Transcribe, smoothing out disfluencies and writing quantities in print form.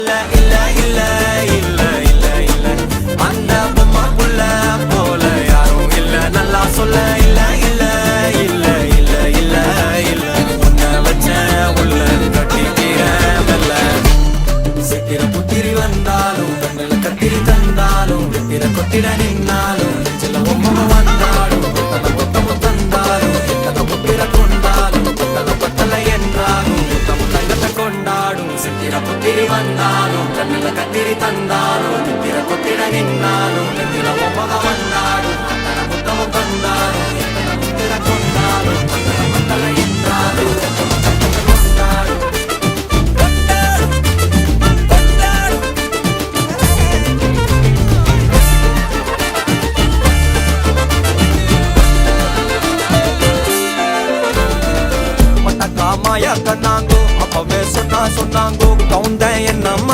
இல்ல இல்ல இல்ல இல்ல இல்ல அந்த பொம்மாக்குள்ள போல யாரும் இல்ல நல்லா சொல்ல இல்ல இல்ல இல்ல இல்ல இல்ல இல்ல உன்னை வச்ச உள்ள கட்டிக்கிற வெல்ல சித்திர புத்திரி வந்தாலும் கண்ணில கத்திரி தந்தாலும் வித்திர கொத்திட நின்னாலும் சில பொம்மை வந்தாலும் கொத்தமும் தந்தாலும் எத்தனை புத்திர கொண்டாலும் கொத்தனை பத்தலை என்றாலும் தங்கத்தை கொண்டாடும் சித்திர புத்திரி வந்தாலும் கண்ணில கத்திரி தந்தாலும் வித்திர கொத்திட நின்னாலும் சில பொம்மை வந்தாலும் அத்தனை புத்தமும் தந்தாலும் எத்தனை புத்திர கொண்டாலும் கொத்தனை பத்தலை என்றாலும் கொண்டாடும் மாயா கண்ணாங்கோ அப்பவே சொன்னாங்கோ கவுந்த என்னம்மா